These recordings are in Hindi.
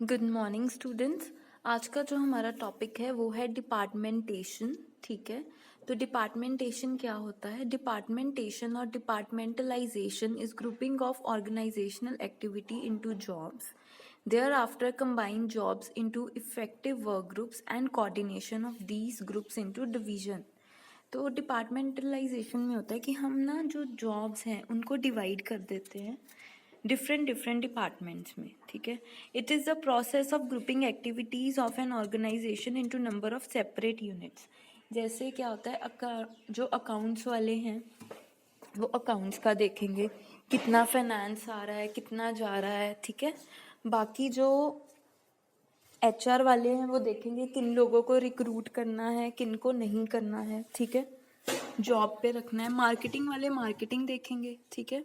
Good morning students. आज का जो हमारा टॉपिक है वो है डिपार्टमेंटेशन। ठीक है, तो डिपार्टमेंटेशन क्या होता है? डिपार्टमेंटेशन और departmentalisation is grouping of organisational activity into jobs, there after combine jobs into effective work groups and coordination of these groups into division. तो डिपार्टमेंटलाइजेशन में होता है कि हम ना जो जॉब्स हैं उनको डिवाइड कर देते हैं डिफरेंट डिफरेंट डिपार्टमेंट्स में। ठीक है, it is the process of grouping activities of an organisation into number of separate units. जैसे क्या होता है, जो अकाउंट्स वाले हैं वो अकाउंट्स का देखेंगे, कितना फाइनेंस आ रहा है, कितना जा रहा है। ठीक है, बाकी जो एचआर वाले हैं वो देखेंगे किन लोगों को रिक्रूट करना है, किन को नहीं करना है। ठीक है, जॉब पे रखना है। मार्केटिंग वाले मार्केटिंग देखेंगे। ठीक है,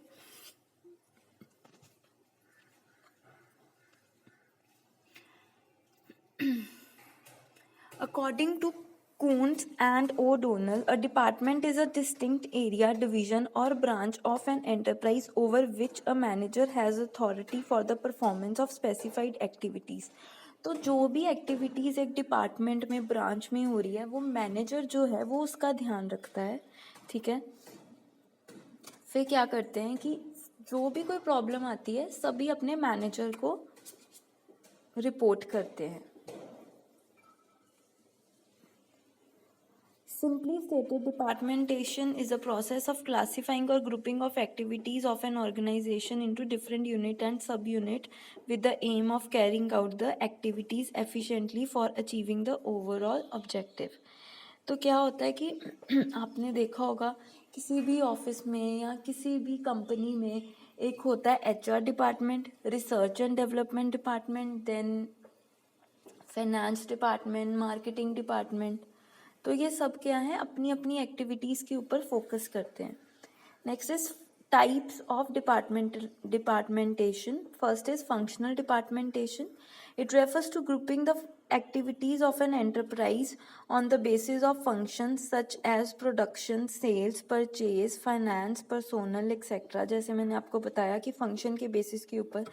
according to Coons and O'Donnell, a department is a distinct area, division, or branch of an enterprise over which a manager has authority for the performance of specified activities. तो जो भी एक्टिविटीज़ एक डिपार्टमेंट में ब्रांच में हो रही है वो मैनेजर जो है वो उसका ध्यान रखता है। ठीक है, फिर क्या करते हैं कि जो भी कोई प्रॉब्लम आती है सभी अपने मैनेजर को रिपोर्ट करते हैं। Simply stated, departmentation is a process of classifying or grouping of activities of an organization into different unit and subunit with the aim of carrying out the activities efficiently for achieving the overall objective. तो क्या होता है कि आपने देखा होगा किसी भी ऑफिस में या किसी भी कंपनी में एक होता है HR department, research and development department, then finance department, marketing department. तो ये सब क्या है, अपनी अपनी एक्टिविटीज़ के ऊपर फोकस करते हैं। Next is types of departmentation. First is functional departmentation. It refers to grouping the activities of an enterprise on the basis of functions such as production, sales, purchase, finance, personnel, etc. जैसे मैंने आपको बताया कि फंक्शन के बेसिस के ऊपर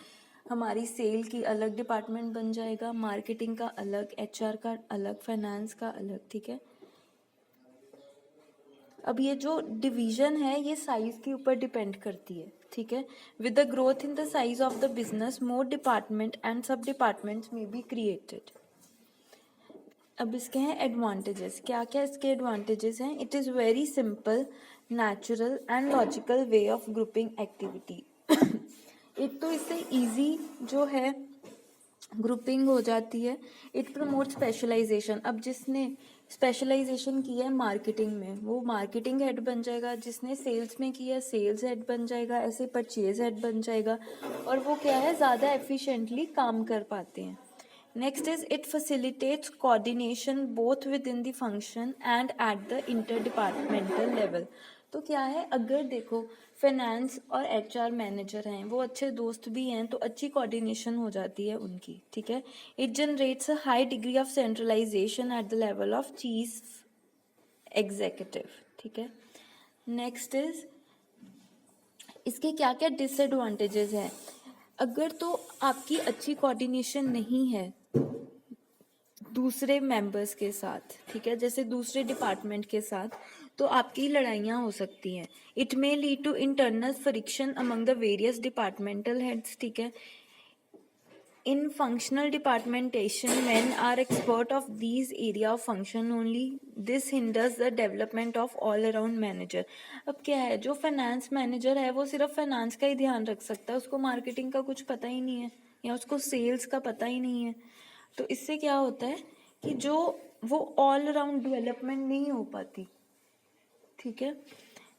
हमारी सेल की अलग डिपार्टमेंट बन जाएगा, मार्केटिंग का अलग, एचआर का अलग, फाइनेंस का अलग। ठीक है, अब ये जो डिवीजन है ये साइज के ऊपर डिपेंड करती है। ठीक है, with the growth in the size of the business more department and सब डिपार्टमेंट्स में बी क्रिएटेड। अब इसके हैं एडवांटेजेस। क्या क्या इसके एडवांटेजेस हैं? It is very simple, natural and logical way of grouping activity. एक तो इससे इजी जो है ग्रुपिंग हो जाती है। It promote specialisation. अब जिसने स्पेशलाइजेशन की है मार्केटिंग में वो मार्केटिंग हेड बन जाएगा, जिसने सेल्स में किया सेल्स हेड बन जाएगा, ऐसे परचेज हेड बन जाएगा, और वो क्या है ज़्यादा एफिशिएंटली काम कर पाते हैं। Next is it facilitates coordination both with in the function and at the inter departmental level. तो क्या है, अगर देखो फाइनेंस और एचआर मैनेजर हैं वो अच्छे दोस्त भी हैं तो अच्छी कोऑर्डिनेशन हो जाती है उनकी। ठीक है, it generates a high degree of centralisation at the level of chief executive. ठीक है, नेक्स्ट इज इसके क्या क्या डिसएडवांटेजेस हैं। अगर तो आपकी अच्छी कोऑर्डिनेशन नहीं है दूसरे मेंबर्स के साथ, ठीक है, जैसे दूसरे डिपार्टमेंट के साथ, तो आपकी लड़ाइयाँ हो सकती हैं। It may lead to internal friction among the various departmental heads. ठीक है, in functional departmentation men are expert of these area of function only. This hinders the development of all around manager. अब क्या है, जो फाइनेंस मैनेजर है वो सिर्फ फाइनेंस का ही ध्यान रख सकता है, उसको मार्केटिंग का कुछ पता ही नहीं है या उसको सेल्स का पता ही नहीं है। तो इससे क्या होता है कि जो वो ऑल अराउंड डेवलपमेंट नहीं हो पाती। ठीक है,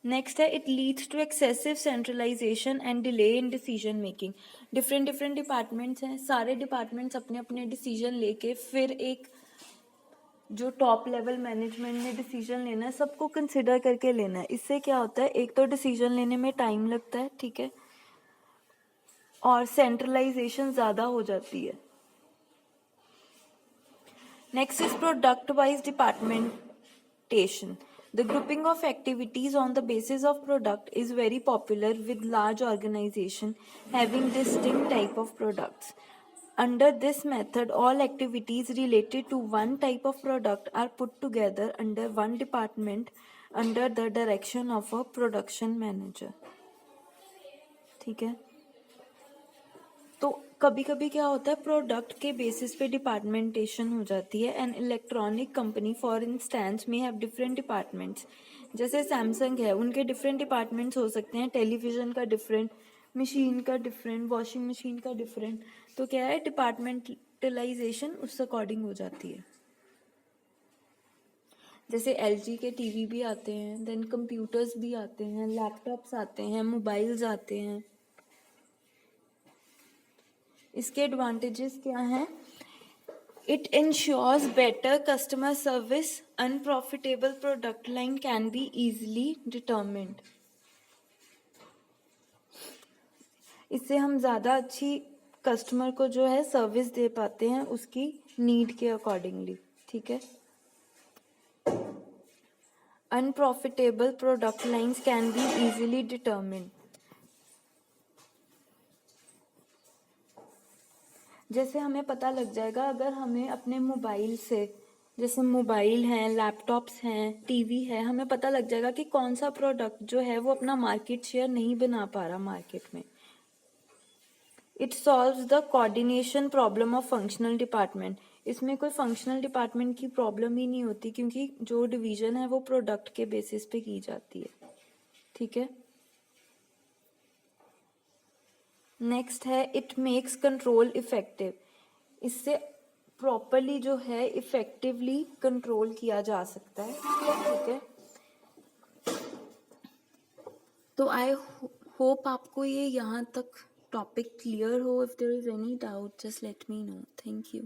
नेक्स्ट है it leads to excessive centralisation and delay in decision making. Different different departments हैं, सारे डिपार्टमेंट्स अपने अपने डिसीजन लेके फिर एक जो टॉप लेवल मैनेजमेंट ने डिसीजन लेना है सबको कंसिडर करके लेना है। इससे क्या होता है, एक तो डिसीजन लेने में टाइम लगता है, ठीक है, और सेंट्रलाइजेशन ज़्यादा हो जाती है। Next is product wise departmentation. The grouping of activities on the basis of product is very popular with large organization having distinct type of products. Under this method, all activities related to one type of product are put together under one department under the direction of a production manager. ठीक है, तो कभी कभी क्या होता है, प्रोडक्ट के बेसिस पे डिपार्टमेंटेशन हो जाती है. An electronic company for instance में हैव डिफरेंट डिपार्टमेंट्स. जैसे सैमसंग है, उनके डिफरेंट डिपार्टमेंट्स हो सकते हैं. टेलीविजन का डिफरेंट, मशीन का डिफरेंट, वॉशिंग मशीन का डिफरेंट. तो क्या है, डिपार्टमेंटलाइजेशन उस अकॉर्डिंग हो जाती है. जैसे एलजी के टीवी भी आते हैं, देन कंप्यूटर्स भी आते हैं, लैपटॉप्स आते हैं, मोबाइल्स आते हैं. इसके एडवांटेजेस क्या हैं? It ensures better customer service. Unprofitable product line can be easily determined. इससे हम ज़्यादा अच्छी कस्टमर को जो है सर्विस दे पाते हैं उसकी नीड के अकॉर्डिंगली. ठीक है, unprofitable product lines can be easily determined. जैसे हमें पता लग जाएगा, अगर हमें अपने मोबाइल से, जैसे मोबाइल हैं, लैपटॉप्स हैं, टीवी है, हमें पता लग जाएगा कि कौन सा प्रोडक्ट जो है वो अपना मार्केट शेयर नहीं बना पा रहा मार्केट में. It solves the coordination problem of functional department. इसमें कोई फंक्शनल डिपार्टमेंट की प्रॉब्लम ही नहीं होती, क्योंकि जो डिवीजन है वो प्रोडक्ट के बेसिस पे की जाती है. ठीक है, नेक्स्ट है इट मेक्स कंट्रोल इफेक्टिव. इससे प्रॉपरली जो है इफेक्टिवली कंट्रोल किया जा सकता है. ठीक है, तो आई होप आपको ये यहाँ तक टॉपिक क्लियर हो. If there is any doubt just let me know. Thank you.